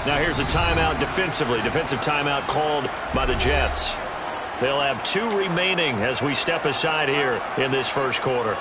Now here's a timeout defensively. Defensive timeout called by the Jets. They'll have 2 remaining as we step aside here in this first quarter.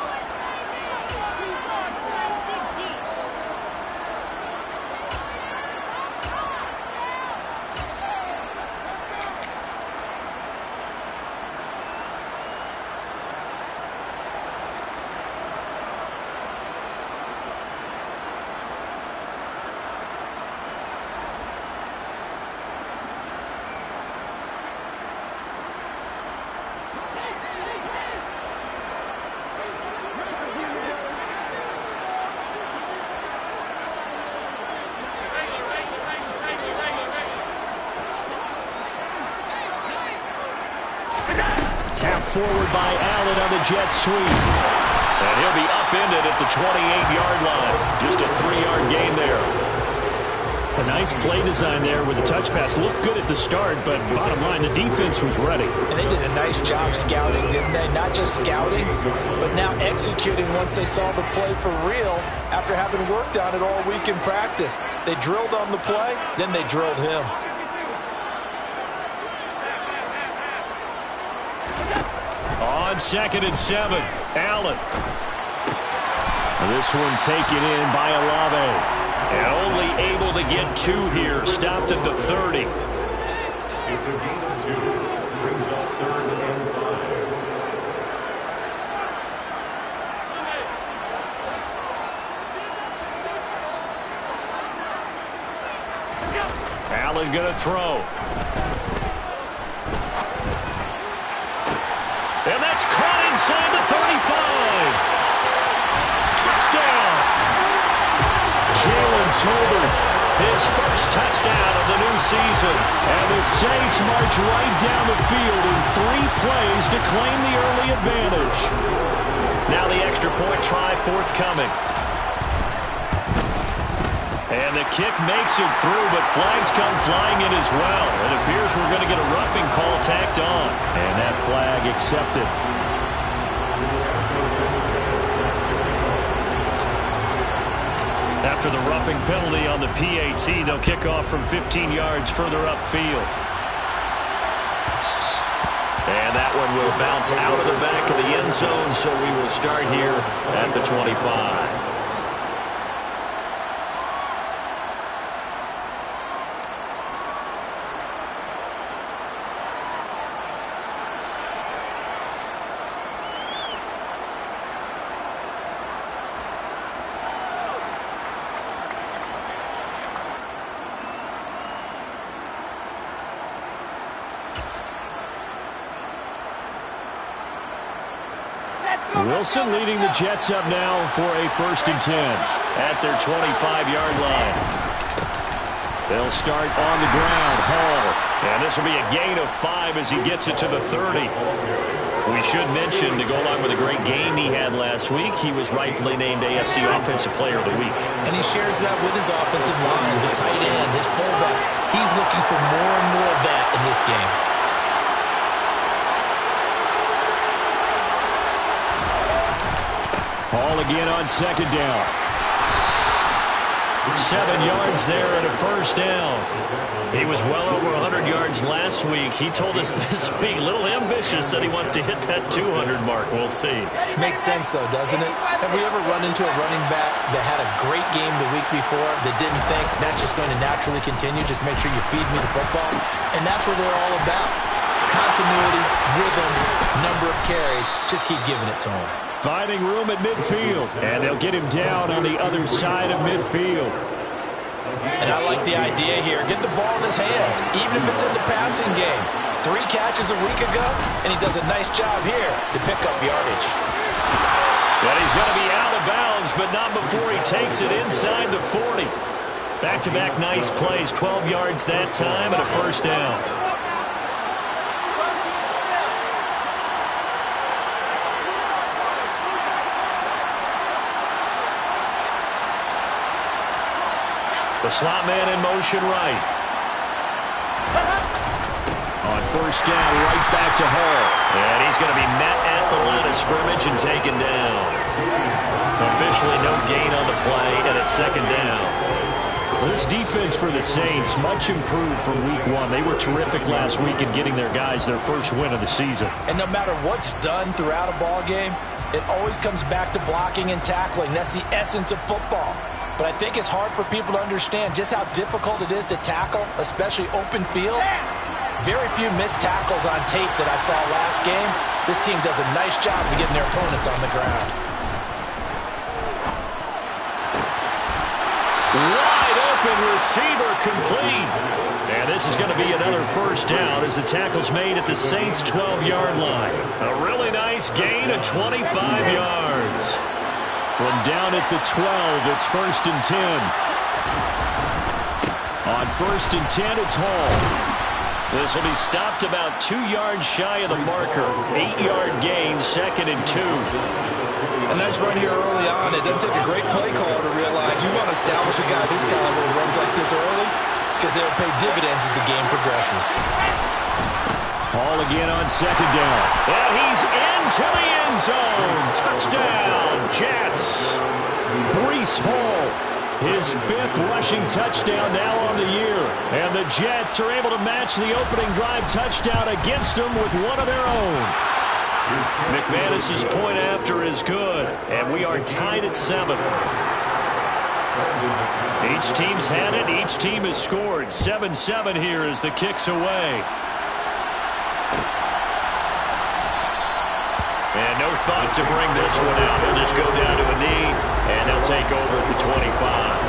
Tapped forward by Allen on the jet sweep. And he'll be upended at the 28-yard line. Just a 3-yard gain there. A nice play design there with the touch pass. Looked good at the start, but bottom line, the defense was ready. And they did a nice job scouting, didn't they? Not just scouting, but now executing once they saw the play for real after having worked on it all week in practice. They drilled on the play, then they drilled him. On 2nd and 7, Allen. This one taken in by Olave. And only able to get 2 here. Stopped at the 30. It's a gain of 2. Brings up 3rd and 5. Allen going to throw. And that's caught inside the 35. Touchdown. Jalen Tolbert, His first touchdown of the new season. and the Saints march right down the field in 3 plays to claim the early advantage. Now the extra point try forthcoming. And the kick makes it through, but flags come flying in as well. It appears we're going to get a roughing call tacked on. And that flag accepted. After the roughing penalty on the PAT, they'll kick off from 15 yards further upfield. And that one will bounce out of the back of the end zone, so we will start here at the 25. Wilson leading the Jets up now for a 1st and 10. At their 25-yard line. They'll start on the ground. Hall. And this will be a gain of 5 as he gets it to the 30. We should mention, to go along with a great game he had last week, he was rightfully named AFC Offensive Player of the Week. And he shares that with his offensive line, the tight end, his fullback. He's looking for more and more of that in this game. Hall again on 2nd down. 7 yards there and a 1st down. He was well over 100 yards last week. He told us this week, a little ambitious, that he wants to hit that 200 mark. We'll see. Makes sense, though, doesn't it? Have we ever run into a running back that had a great game the week before that didn't think that's just going to naturally continue? Just make sure you feed me the football. And that's what they're all about. Continuity, rhythm, number of carries. Just keep giving it to him. Finding room at midfield. And they'll get him down on the other side of midfield. And I like the idea here. Get the ball in his hands, even if it's in the passing game. 3 catches a week ago, and he does a nice job here to pick up yardage. And he's going to be out of bounds, but not before he takes it inside the 40. Back-to-back nice plays, 12 yards that time and a 1st down. The slot man in motion right. On 1st down, right back to Hall. And he's going to be met at the line of scrimmage and taken down. Officially no gain on the play, and it's 2nd down. Well, this defense for the Saints, much improved from week 1. They were terrific last week in getting their guys their first win of the season. And no matter what's done throughout a ball game, it always comes back to blocking and tackling. That's the essence of football. But I think it's hard for people to understand just how difficult it is to tackle, especially open field. Very few missed tackles on tape that I saw last game. This team does a nice job of getting their opponents on the ground. Wide open receiver complete. And this is going to be another first down as the tackle's made at the Saints' 12-yard line. A really nice gain of 25 yards. From down at the 12, it's 1st and 10. On 1st and 10, it's Hall. This will be stopped about 2 yards shy of the marker. 8-yard gain, 2nd and 2. A nice run here early on. It doesn't take a great play caller to realize you want to establish a guy this caliber who runs like this early because they'll pay dividends as the game progresses. Hall again on 2nd down. And he's into the end zone. Touchdown, Jets. Breece Hall, his 5th rushing touchdown now on the year. And the Jets are able to match the opening drive touchdown against them with one of their own. McManus's point after is good, and we are tied at 7. Each team's had it. Each team has scored. 7-7 here as the kick's away. And no thought to bring this one out. They'll just go down to a knee, and they'll take over at the 25.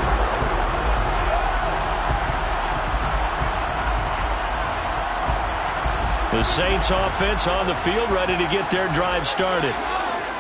The Saints offense on the field, ready to get their drive started.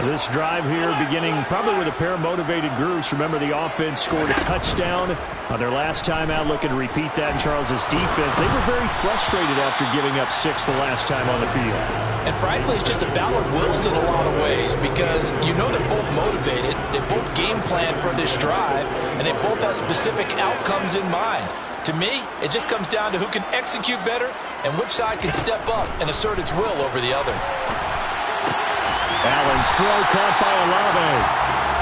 This drive here beginning probably with a pair of motivated groups. Remember, the offense scored a touchdown on their last time out, looking to repeat that in Charles's defense. They were very frustrated after giving up 6 the last time on the field. And frankly, it's just a battle of wills in a lot of ways because you know they're both motivated, they both game plan for this drive, and they both have specific outcomes in mind. To me, it just comes down to who can execute better and which side can step up and assert its will over the other. Allen's throw caught by Olave.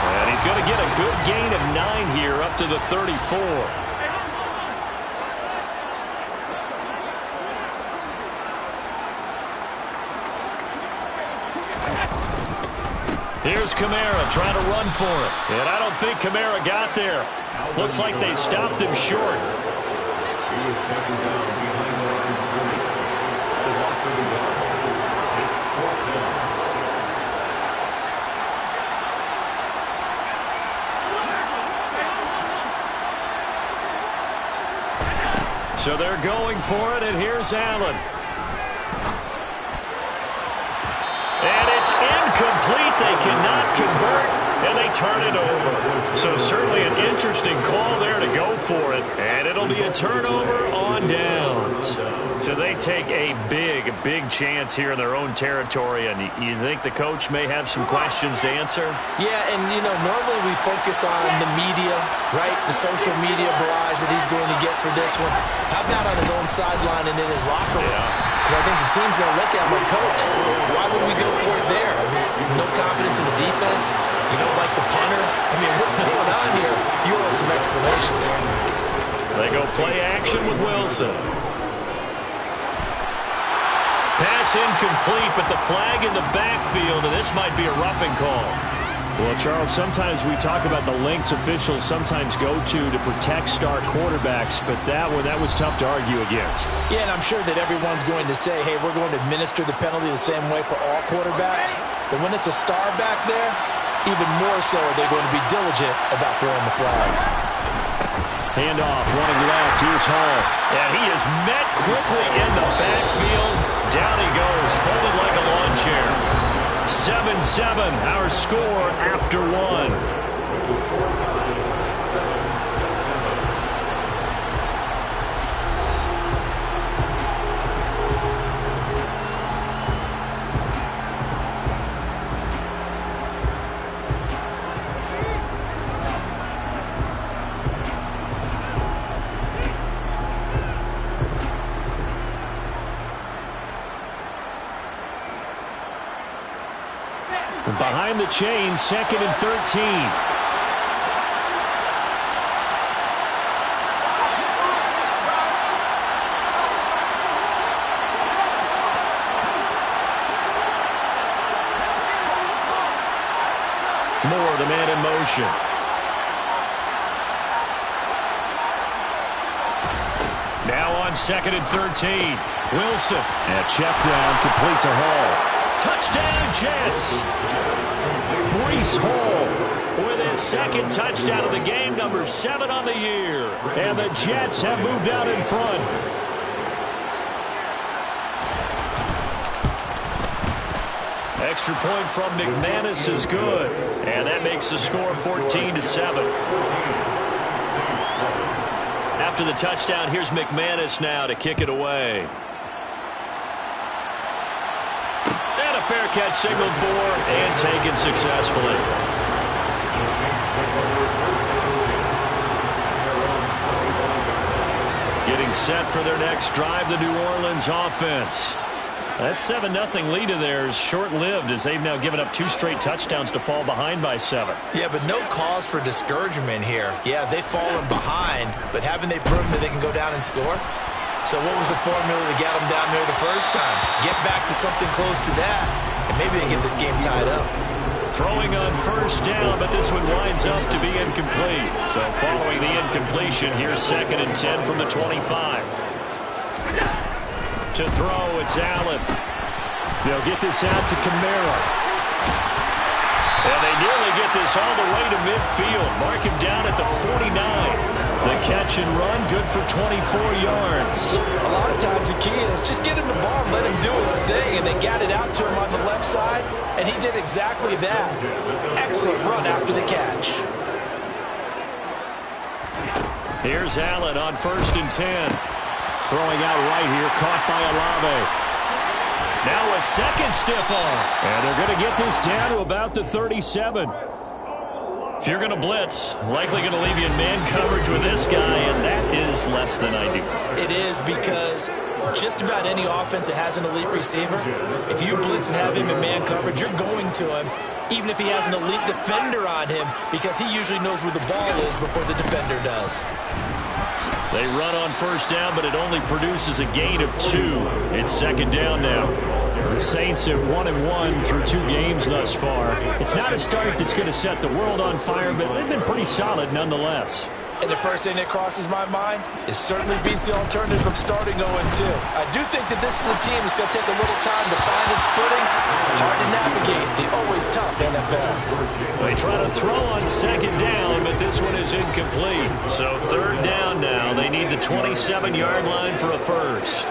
And he's going to get a good gain of 9 here up to the 34. Here's Kamara trying to run for it. And I don't think Kamara got there. Looks like they stopped him short. He was taken down behind the line of scrimmage. The loss of the yard. It's 4th down. So they're going for it, and here's Allen. And it's incomplete. They cannot convert, and they turn it over. So certainly an interesting call there to go for it, and it'll be a turnover on downs. So they take a big chance here in their own territory, and you think the coach may have some questions to answer? Yeah, and, you know, normally we focus on the media, right? The social media barrage that he's going to get for this one. How about on his own sideline and in his locker room? Because I think the team's going to look at him like, Coach, why would we go for it there? I mean, no confidence in the defense. You don't like the punter. I mean, what's going on here? You owe us some explanations. They go play action with Wilson. Pass incomplete, but the flag in the backfield, and this might be a roughing call. Well, Charles, sometimes we talk about the lengths officials sometimes go to protect star quarterbacks, but that was tough to argue against. Yeah, and I'm sure that everyone's going to say, hey, we're going to administer the penalty the same way for all quarterbacks. But when it's a star back there, even more so are they going to be diligent about throwing the flag. Handoff, running left, here's Hall. And he is met quickly in the backfield. Down he goes, folded like a lawn chair. 7-7, our score after 1. The score time, 7-7. Behind the chain, 2nd and 13. the man in motion. Now on 2nd and 13. Wilson. And check down, complete to Hall. Touchdown, Jets. Breece Hall with his 2nd touchdown of the game, number 7 on the year. And the Jets have moved out in front. Extra point from McManus is good. And that makes the score 14-7. After the touchdown, here's McManus now to kick it away. And a fair catch signaled for and taken successfully. Getting set for their next drive, the New Orleans offense. That 7-0 lead of theirs short-lived as they've now given up 2 straight touchdowns to fall behind by 7. Yeah, but no cause for discouragement here. Yeah, they've fallen behind, but haven't they proven that they can go down and score? So what was the formula to get them down there the first time? Get back to something close to that, and maybe they get this game tied up. Throwing on 1st down, but this one winds up to be incomplete. So following the incompletion, here's 2nd and 10 from the 25. To throw, it's Allen. They'll get this out to Kamara. And they nearly get this all the way to midfield. Mark him down at the 49. The catch and run, good for 24 yards. A lot of times the key is just get him the ball and let him do his thing, and they got it out to him on the left side, and he did exactly that. Excellent run after the catch. Here's Allen on 1st and 10. Throwing out right here, caught by Olave. Now a 2nd stiff arm. And they're going to get this down to about the 37. If you're going to blitz, likely going to leave you in man coverage with this guy, and that is less than ideal. It is, because just about any offense that has an elite receiver, if you blitz and have him in man coverage, you're going to him, even if he has an elite defender on him, because he usually knows where the ball is before the defender does. They run on 1st down, but it only produces a gain of 2. It's 2nd down now. The Saints at 1-1 through 2 games thus far. It's not a start that's going to set the world on fire, but they've been pretty solid nonetheless. And the first thing that crosses my mind is certainly beats the alternative of starting 0-2. I do think that this is a team that's going to take a little time to find its footing. Hard to navigate the always tough NFL. They try to throw on 2nd down, but this one is incomplete. So 3rd down now. They need the 27-yard line for a first.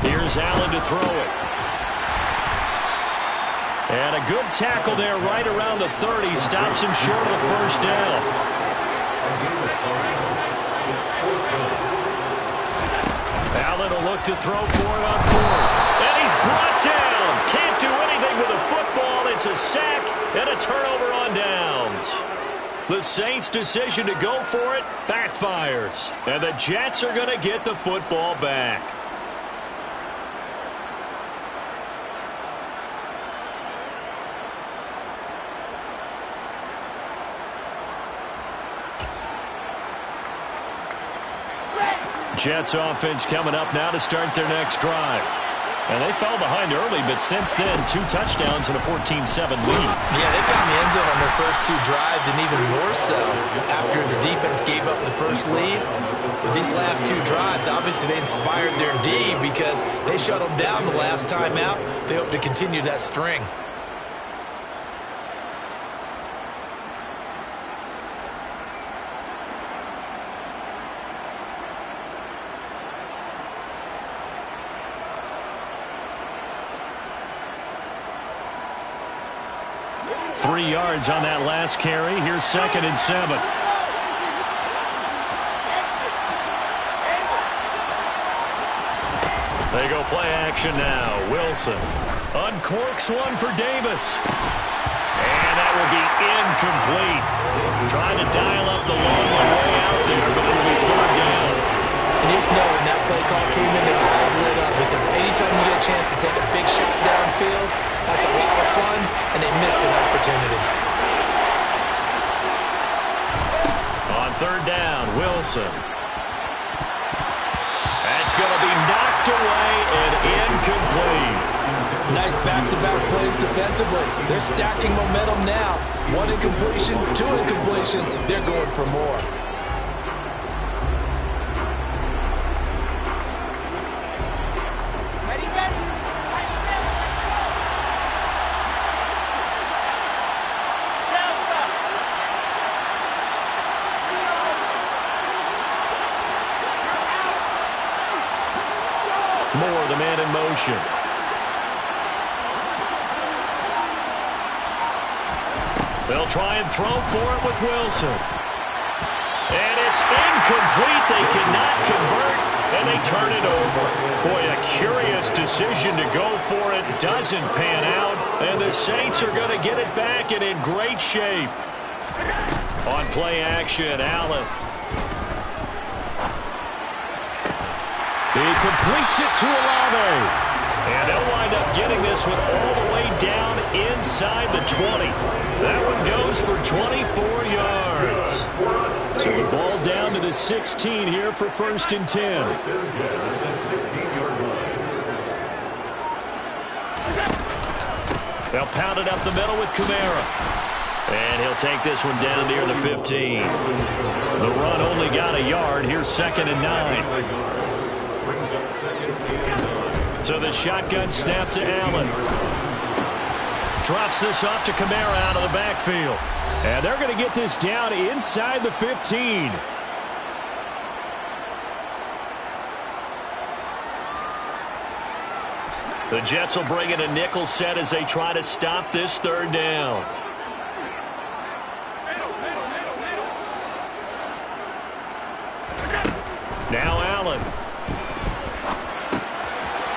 Here's Allen to throw it. And a good tackle there right around the 30. Stops him short of the 1st down. Allen will look to throw for it on 4th. And he's brought down. Can't do anything with a football. It's a sack and a turnover on downs. The Saints' decision to go for it backfires. And the Jets are going to get the football back. Jets offense coming up now to start their next drive. And they fell behind early, but since then, 2 touchdowns and a 14-7 lead. Yeah, they found the end zone on their first 2 drives, and even more so after the defense gave up the first lead. With these last 2 drives, obviously they inspired their D because they shut them down the last time out. They hope to continue that string. Three yards on that last carry. Here's 2nd and 7. They go play action now. Wilson uncorks one for Davis. And that will be incomplete. Trying to dial up the long way out there, but it'll be 3rd down. And you just know when that play call came in, their eyes lit up, because anytime you get a chance to take a big shot downfield, that's a lot of fun, and they missed an opportunity. On 3rd down, Wilson. That's going to be knocked away and incomplete. Nice back-to-back plays defensively. They're stacking momentum now. 1 incompletion, 2 incompletion. They're going for more. Moore, the man in motion. They'll try and throw for it with Wilson. And it's incomplete. They cannot convert, and they turn it over. Boy, a curious decision to go for it. Doesn't pan out, and the Saints are going to get it back and in great shape. On play action, Allen. He completes it to Olave. And they'll wind up getting this one all the way down inside the 20. That one goes for 24 yards. So the ball down to the 16 here for 1st and 10. They'll pound it up the middle with Kamara. And he'll take this one down near the 15. The run only got a yard. Here's 2nd and 9. So the shotgun snap to Allen. Drops this off to Kamara out of the backfield. And they're going to get this down inside the 15. The Jets will bring in a nickel set as they try to stop this 3rd down. Now Allen.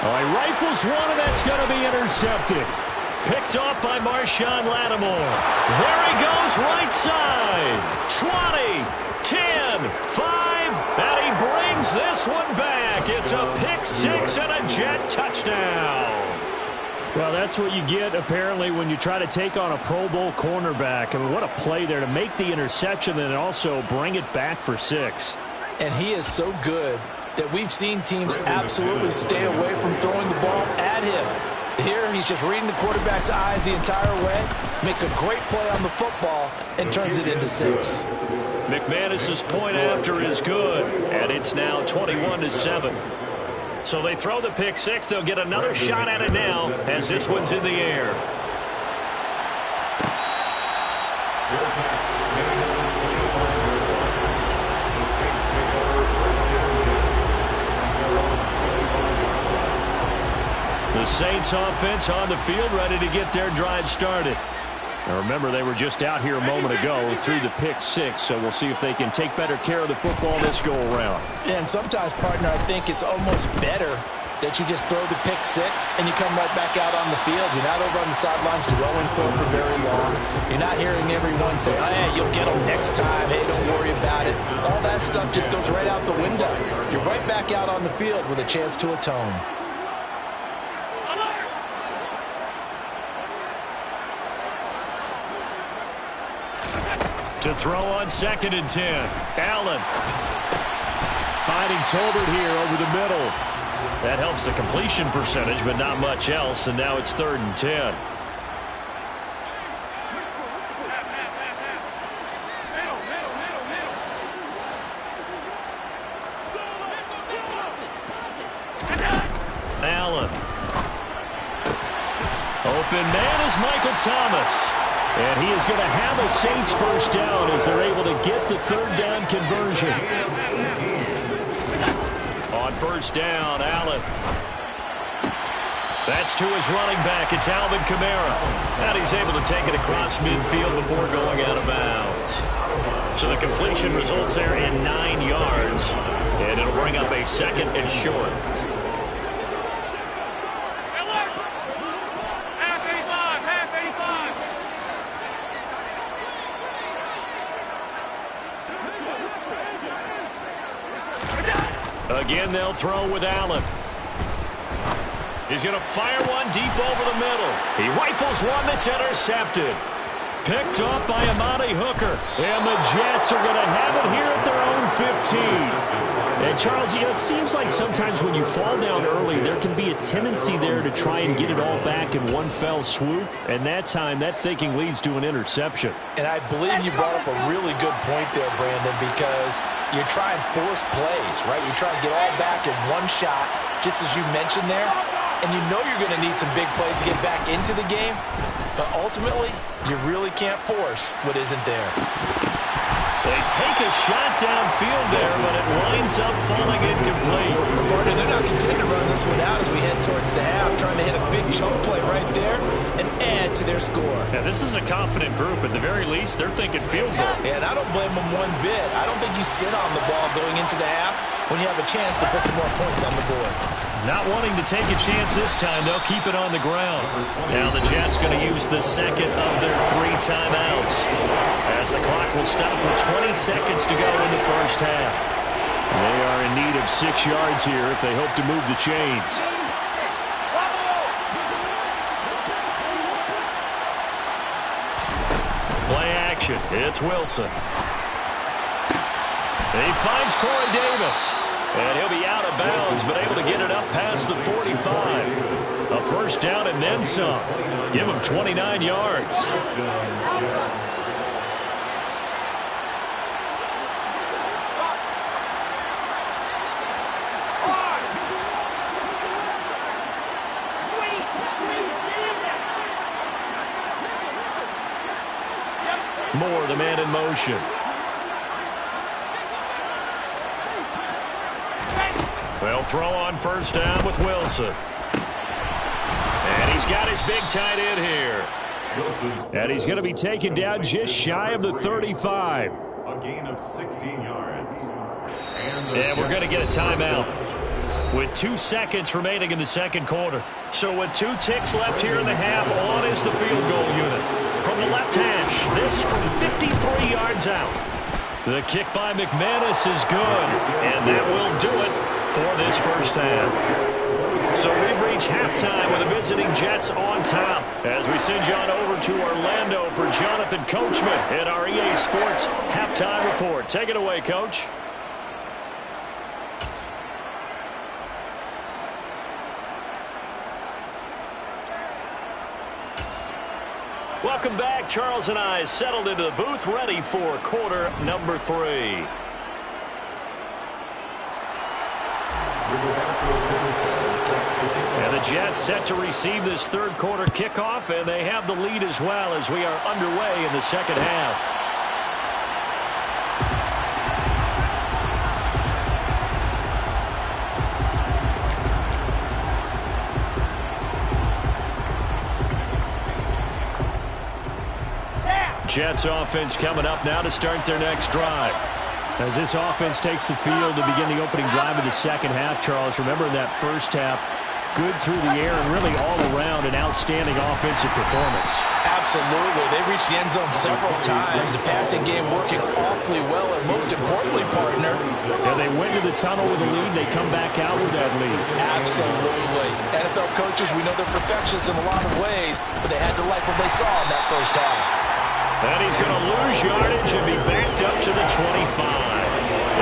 Oh, he rifles one, and that's going to be intercepted. Picked off by Marshawn Lattimore. There he goes, right side. 20, 10, 5, and he brings this one back. It's a pick 6 and a Jet touchdown. Well, that's what you get, apparently, when you try to take on a Pro Bowl cornerback. I mean, what a play there to make the interception and also bring it back for 6. And he is so good that we've seen teams absolutely stay away from throwing the ball at him. Here, he's just reading the quarterback's eyes the entire way, makes a great play on the football, and turns it into 6. McManus's point after is good, and it's now 21-7. So they throw the pick 6. They'll get another shot at it now as this one's in the air. The Saints offense on the field, ready to get their drive started. Now remember, they were just out here a moment ago through the pick 6, so we'll see if they can take better care of the football this go around. And sometimes, partner, I think it's almost better that you just throw the pick 6 and you come right back out on the field. You're not over on the sidelines dwelling for very long. You're not hearing everyone say, hey, you'll get them next time. Hey, don't worry about it. All that stuff just goes right out the window. You're right back out on the field with a chance to atone. To throw on 2nd and 10. Allen. Finding Tolbert here over the middle. That helps the completion percentage, but not much else. And now it's 3rd and 10. Allen. Open man is Michael Thomas. And he is going to have a Saints 1st down as they're able to get the 3rd down conversion. On 1st down, Allen. That's to his running back. It's Alvin Kamara. And he's able to take it across midfield before going out of bounds. So the completion results there in 9 yards. And it'll bring up a 2nd and short. Again, they'll throw with Allen. He's going to fire one deep over the middle. He rifles one that's intercepted. Picked off by Amani Hooker. And the Jets are going to have it here at their own 15. And Charles, it seems like sometimes when you fall down early, there can be a tendency there to try and get it all back in one fell swoop. And that time, that thinking leads to an interception. And I believe you brought up a really good point there, Brandon, because you're trying force plays, right? You're trying to get all back in one shot, just as you mentioned there. And you know you're going to need some big plays to get back into the game. But ultimately, you really can't force what isn't there. They take a shot downfield there, but it winds up falling incomplete. Partner, they're not content to run this one out as we head towards the half, trying to hit a big chunk play right there and add to their score. Yeah, this is a confident group. At the very least, they're thinking field goal. Yeah, and I don't blame them one bit. I don't think you sit on the ball going into the half when you have a chance to put some more points on the board. Not wanting to take a chance this time, they'll keep it on the ground. Now the Jets going to use the second of their 3 timeouts, as the clock will stop with 20 seconds to go in the first half. They are in need of 6 yards here if they hope to move the chains. Play action. It's Wilson. He finds Corey Davis. And he'll be out of bounds, but able to get it up past the 45. A first down and then some. Give him 29 yards. Moore, the man in motion. They'll throw on first down with Wilson. And he's got his big tight end here. And he's going to be taken down just shy of the 35. A gain of 16 yards. And we're going to get a timeout with 2 seconds remaining in the second quarter. So with 2 ticks left here in the half, on is the field goal unit. From the left hash, this from 53 yards out. The kick by McManus is good, and that will do it for this first half. So we've reached halftime with the visiting Jets on top as we send you on over to Orlando for Jonathan Coachman in our EA Sports Halftime Report. Take it away, Coach. Welcome back. Charles and I settled into the booth, ready for quarter number 3. And the Jets set to receive this third quarter kickoff, and they have the lead as well as we are underway in the second half. Jets offense coming up now to start their next drive. As this offense takes the field to begin the opening drive of the second half, Charles, remember in that first half, good through the air and really all around an outstanding offensive performance. Absolutely. They reached the end zone several times. The passing game working awfully well, and most importantly, partner. Yeah, they went to the tunnel with a lead. They come back out with that lead. Absolutely. NFL coaches, we know they're perfectionists in a lot of ways, but they had to like what they saw in that first half. And he's going to lose yardage and be backed up to the 25.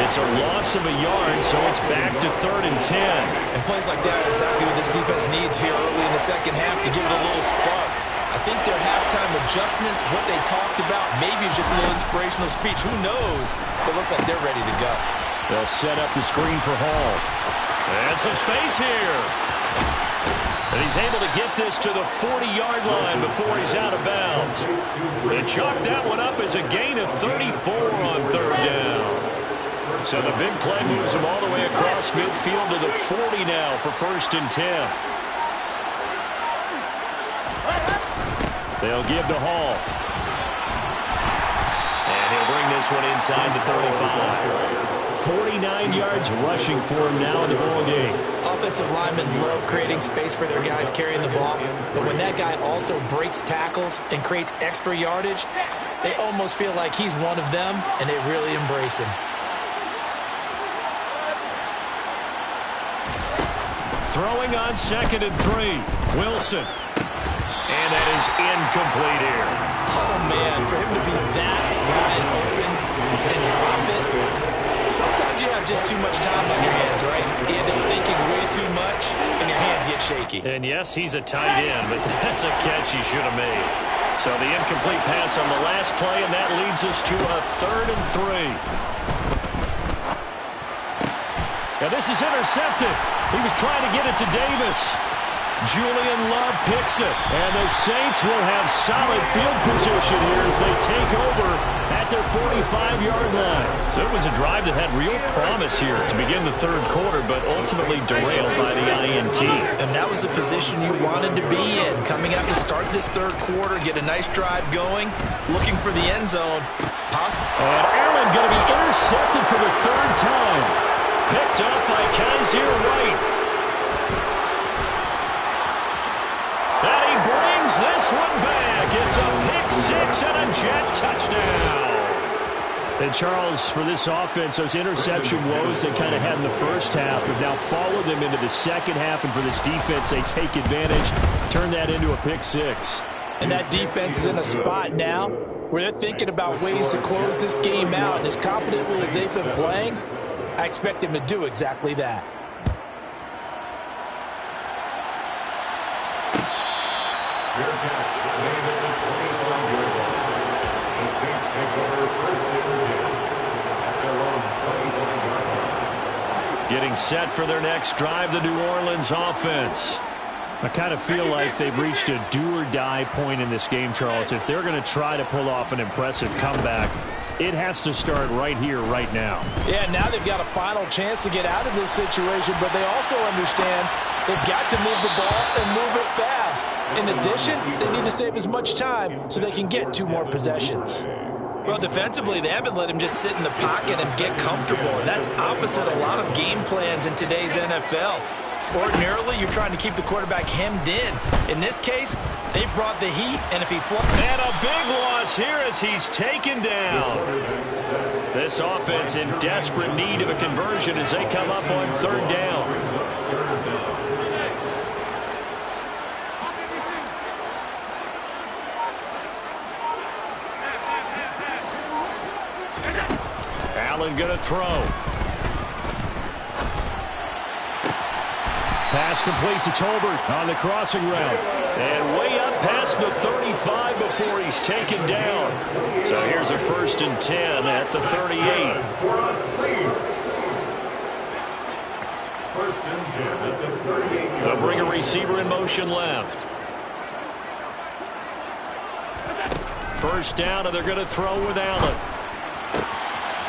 It's a loss of a yard, so it's back to 3rd and 10. And plays like that are exactly what this defense needs here early in the second half to give it a little spark. I think their halftime adjustments, what they talked about, maybe it's just a little inspirational speech. Who knows? But it looks like they're ready to go. They'll set up the screen for Hall. And some space here. And he's able to get this to the 40-yard line before he's out of bounds. They chalked that one up as a gain of 34 on 3rd down. So the big play moves him all the way across midfield to the 40 now for 1st and 10. They'll give to Hall. And he'll bring this one inside the 35. 49 yards rushing for him now in the ball game. Offensive linemen love creating space for their guys carrying the ball, but when that guy also breaks tackles and creates extra yardage, they almost feel like he's one of them, and they really embrace him. Throwing on 2nd and 3. Wilson. And that is incomplete here. Oh, man, for him to be that wide open and drop it, Sometimes you have just too much time on your hands, right? You end up thinking way too much, and your hands get shaky. And yes, he's a tight end, but that's a catch he should have made. So the incomplete pass on the last play, and that leads us to a 3rd and 3. And this is intercepted. He was trying to get it to Davis. Julian Love picks it. And the Saints will have solid field position here as they take over at their 45-yard line. So it was a drive that had real promise here to begin the 3rd quarter, but ultimately derailed by the INT. And that was the position you wanted to be in. Coming out to start this 3rd quarter, get a nice drive going, looking for the end zone. Possible. And Allen going to be intercepted for the 3rd time. Picked up by Kaiser White. And he brings this one back. It's a pick 6 and a Jet touchdown. And Charles, for this offense, those interception woes they kind of had in the first half have now followed them into the second half. And for this defense, they take advantage, turn that into a pick 6. And that defense is in a spot now where they're thinking about ways to close this game out. And as confidently as they've been playing, I expect them to do exactly that. Fair catch, made at the 25-yard line. The Saints take over 1st and 10 at their own 25-yard line. Getting set for their next drive, the New Orleans offense. I kind of feel like they've reached a do-or-die point in this game, Charles. If they're going to try to pull off an impressive comeback, it has to start right here, right now. Yeah, now they've got a final chance to get out of this situation, but they also understand they've got to move the ball and move it fast. In addition, they need to save as much time so they can get 2 more possessions. Well, defensively, they haven't let him just sit in the pocket and get comfortable, and that's opposite a lot of game plans in today's NFL. Ordinarily, you're trying to keep the quarterback hemmed in. In this case, they brought the heat, and if he and a big loss here as he's taken down. This offense in desperate need of a conversion as they come up on 3rd down. Allen going to throw. Pass complete to Tolbert on the crossing route. And way up past the 35 before he's taken down. So here's a 1st and 10 at the 38. For the Saints. 1st and 10 at the 38-yard line. They'll bring a receiver in motion left. 1st down, and they're going to throw with Allen.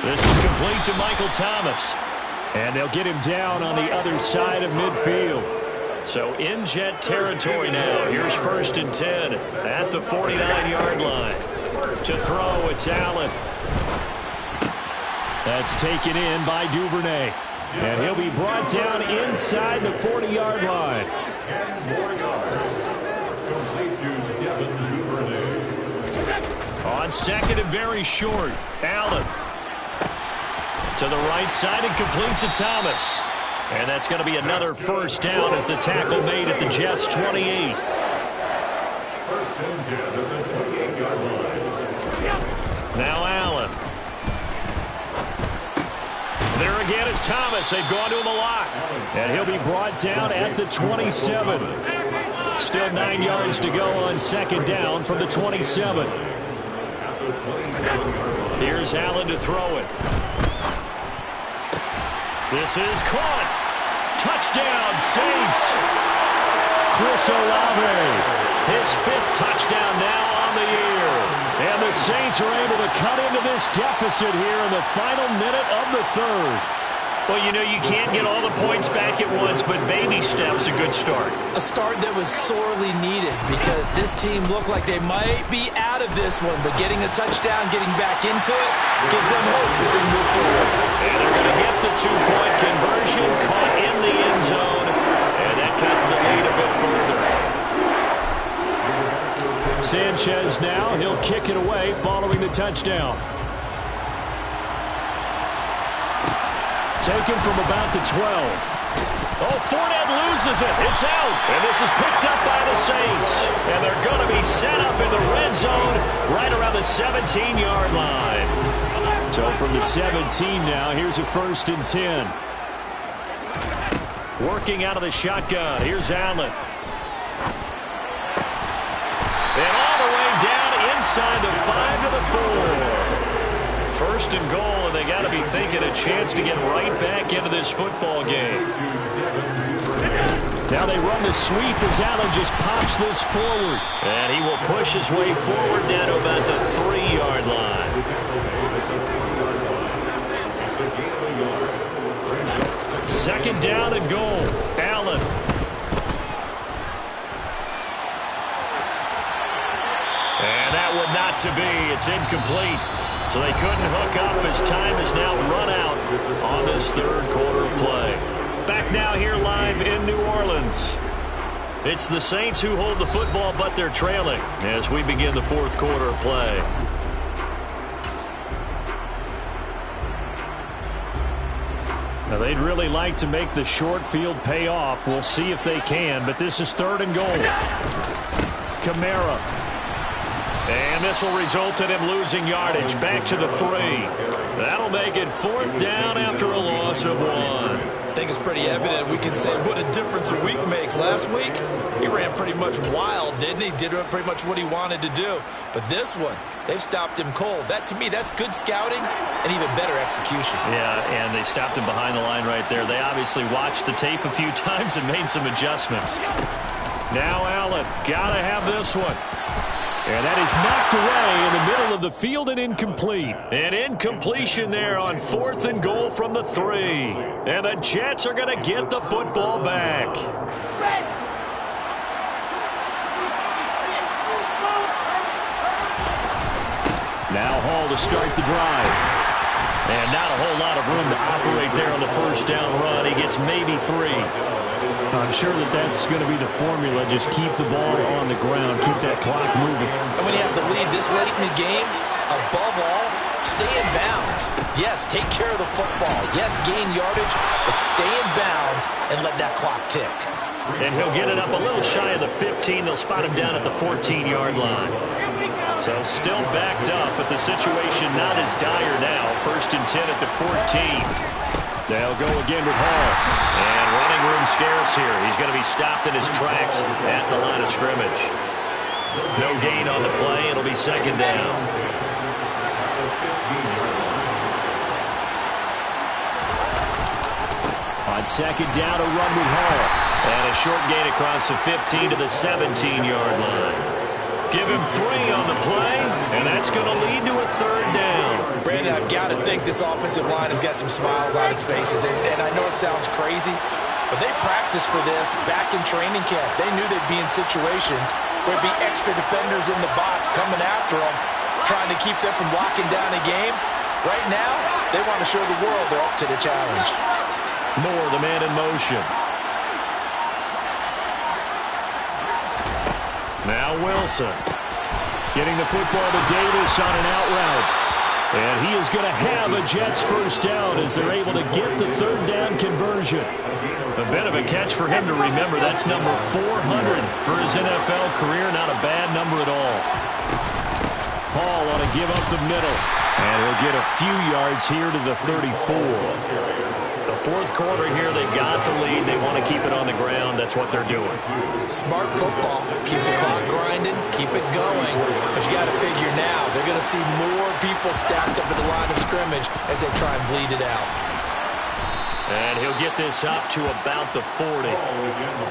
This is complete to Michael Thomas. And they'll get him down on the other side of midfield. So in Jet territory now. Here's 1st and 10 at the 49-yard line. To throw, it's Allen. That's taken in by Duvernay. And he'll be brought down inside the 40-yard line. 10 more yards. Complete to Devin Duvernay. On 2nd and very short, Allen. To the right side and complete to Thomas. And that's going to be another 1st down as the tackle made at the Jets' 28. 1st and 10 at the 28-yard line. Now Allen. There again is Thomas. They've gone to him a lot. And he'll be brought down at the 27. Still 9 yards to go on 2nd down from the 27. Here's Allen to throw it. This is caught. Touchdown, Saints. Chris Olave. His 5th touchdown now on the year. And the Saints are able to cut into this deficit here in the final minute of the 3rd. Well, you know, you can't get all the points back at once, but baby steps, a good start. A start that was sorely needed because this team looked like they might be out of this one, but getting a touchdown, getting back into it, gives them hope as they move forward. And they're going to get the 2-point conversion, caught in the end zone, and that cuts the lead a bit further. Sanchez now, he'll kick it away following the touchdown. Taken from about the 12. Oh, Fournette loses it. It's out. And this is picked up by the Saints. And they're going to be set up in the red zone right around the 17-yard line. So from the 17 now, here's a 1st and 10. Working out of the shotgun. Here's Allen. And all the way down inside the 5 to the 4. 1st and goal, and they got to be thinking a chance to get right back into this football game. Now they run the sweep as Allen just pops this forward. And he will push his way forward down to about the 3-yard line. 2nd down and goal. Allen. And that one not to be. It's incomplete. So they couldn't hook up as time is now run out on this 3rd quarter of play. Back now here live in New Orleans. It's the Saints who hold the football, but they're trailing as we begin the 4th quarter of play. Now they'd really like to make the short field pay off. We'll see if they can, but this is 3rd and goal. Kamara. And this will result in him losing yardage back to the 3. That'll make it 4th down after a loss of 1. I think it's pretty evident. We can say what a difference a week makes. Last week, he ran pretty much wild, didn't he? Did pretty much what he wanted to do. But this one, they've stopped him cold. That, to me, that's good scouting and even better execution. Yeah, and they stopped him behind the line right there. They obviously watched the tape a few times and made some adjustments. Now Allen, gotta have this one. And that is knocked away in the middle of the field and incomplete. An incompletion there on 4th and goal from the 3. And the Jets are going to get the football back. Now Hall to start the drive. And not a whole lot of room to operate there on the 1st down run. He gets maybe 3. I'm sure that that's going to be the formula. Just keep the ball on the ground. Keep that clock moving. And when you have the lead this late in the game, above all, stay in bounds. Yes, take care of the football. Yes, gain yardage, but stay in bounds and let that clock tick. And he'll get it up a little shy of the 15. They'll spot him down at the 14-yard line. So still backed up, but the situation not as dire now. 1st and 10 at the 14. They'll go again with Hall. And running room scarce here. He's going to be stopped in his tracks at the line of scrimmage. No gain on the play. It'll be 2nd down. On 2nd down, a run with Hall. And a short gain across the 15 to the 17-yard line. Give him 3 on the play, and that's going to lead to a 3rd down. Brandon, I've got to think this offensive line has got some smiles on its faces. And I know it sounds crazy, but they practiced for this back in training camp. They knew they'd be in situations where there'd be extra defenders in the box coming after them, trying to keep them from locking down a game. Right now, they want to show the world they're up to the challenge. Moore, the man in motion. Now Wilson. Getting the football to Davis on an out route. And he is going to have a Jets 1st down as they're able to get the 3rd down conversion. A bit of a catch for him to remember. That's number 400 for his NFL career. Not a bad number at all. Hall ought to give up the middle. And he'll get a few yards here to the 34. The 4th quarter here, they've got the lead. They want to keep it on the ground. That's what they're doing. Smart football. Keep the clock grinding. Keep it going. But you got to figure now, they're going to see more people stacked up at the line of scrimmage as they try and bleed it out. And he'll get this up to about the 40.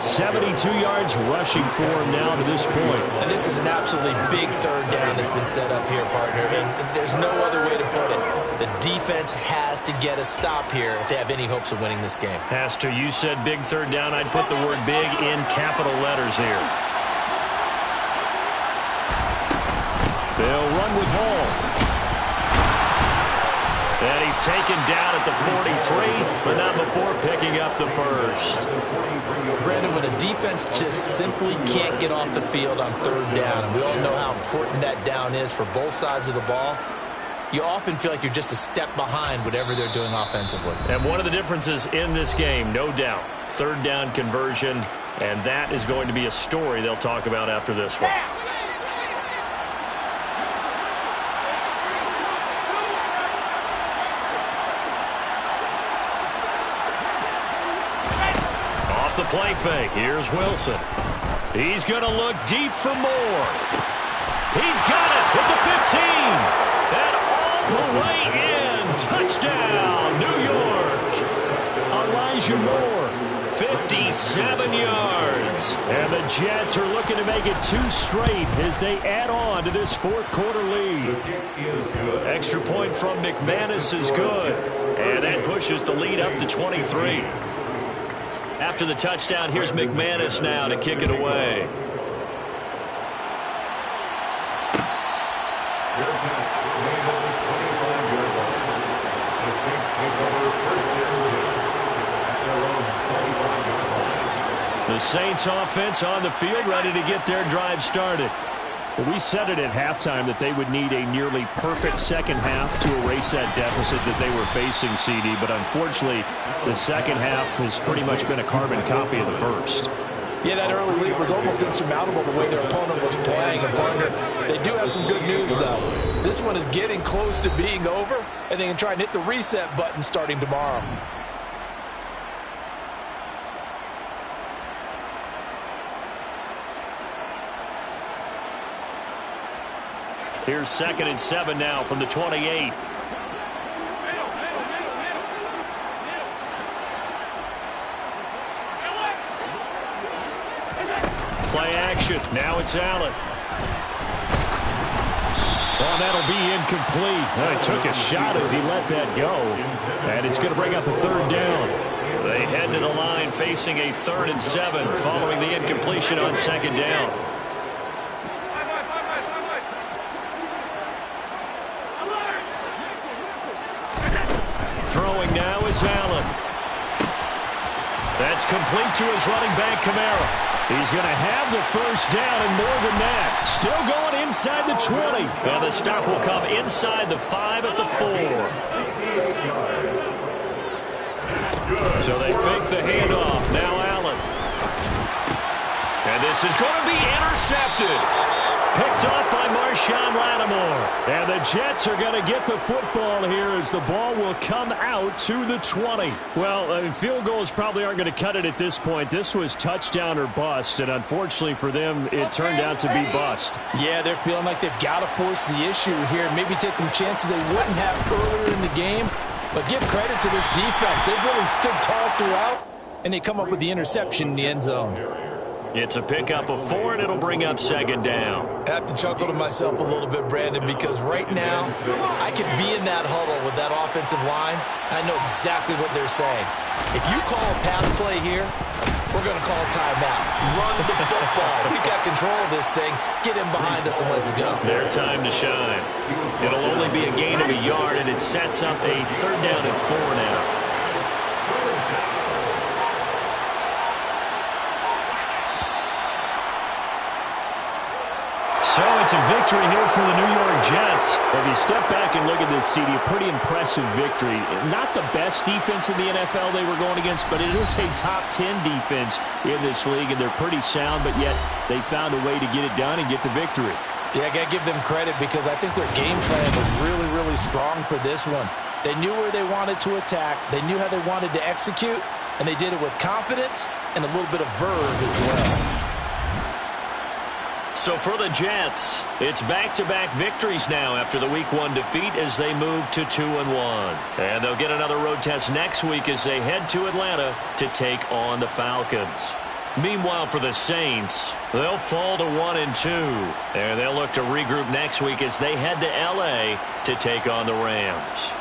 72 yards rushing for him now to this point. And this is an absolutely big 3rd down that's been set up here, partner. And there's no other way to put it. The defense has to get a stop here if they have any hopes of winning this game. Has to. You said big 3rd down. I'd put the word big in capital letters here. They'll run with Hall. And he's taken down at the 43, but not before picking up the 1st. Brandon, when a defense just simply can't get off the field on 3rd down, and we all know how important that down is for both sides of the ball, you often feel like you're just a step behind whatever they're doing offensively. And one of the differences in this game, no doubt, 3rd down conversion, and that is going to be a story they'll talk about after this one. play fake. Here's Wilson. He's going to look deep for more. He's got it at the 15. And all the way in. Touchdown, New York. Elijah Moore, 57 yards. And the Jets are looking to make it 2 straight as they add on to this fourth quarter lead. Extra point from McManus is good. And that pushes the lead up to 23. After the touchdown, here's McManus now to kick it away. The Saints offense on the field, ready to get their drive started. Well, we said it at halftime that they would need a nearly perfect second half to erase that deficit that they were facing, CD. But unfortunately, the second half has pretty much been a carbon copy of the first. Yeah, that early lead was almost insurmountable the way their opponent was playing. And partner, they do have some good news, though. This one is getting close to being over, and they can try and hit the reset button starting tomorrow. Here's 2nd and 7 now from the 28. Play action. Now it's Allen. Oh, that'll be incomplete. Well, he took a shot as he let that go. And it's going to bring up a 3rd down. They head to the line facing a 3rd and 7 following the incompletion on 2nd down. Throwing now is Allen. That's complete to his running back, Kamara. He's going to have the 1st down and more than that. Still going inside the 20. And the stop will come inside the 5 at the 4. So they fake the handoff. Now Allen. And this is going to be intercepted. Picked off by Marshawn Lattimore. And the Jets are going to get the football here as the ball will come out to the 20. Well, I mean, field goals probably aren't going to cut it at this point. This was touchdown or bust, and unfortunately for them, it turned out to be bust. Yeah, they're feeling like they've got to force the issue here. Maybe take some chances they wouldn't have earlier in the game. But give credit to this defense. They've really stood tall throughout, and they come up with the interception in the end zone. It's a pickup of 4, and it'll bring up 2nd down. I have to chuckle to myself a little bit, Brandon, because right now I could be in that huddle with that offensive line, and I know exactly what they're saying. If you call a pass play here, we're going to call a timeout. Run the football. We've got control of this thing. Get in behind us and let's go. Their time to shine. It'll only be a gain of a yard, and it sets up a 3rd down and 4 now. So it's a victory here for the New York Jets. If you step back and look at this, CD, a pretty impressive victory. Not the best defense in the NFL they were going against, but it is a top 10 defense in this league, and they're pretty sound, but yet they found a way to get it done and get the victory. Yeah, I got to give them credit because I think their game plan was really, really strong for this one. They knew where they wanted to attack. They knew how they wanted to execute, and they did it with confidence and a little bit of verve as well. So for the Jets, it's back-to-back victories now after the Week 1 defeat as they move to 2-1. And they'll get another road test next week as they head to Atlanta to take on the Falcons. Meanwhile, for the Saints, they'll fall to 1-2. And they'll look to regroup next week as they head to L.A. to take on the Rams.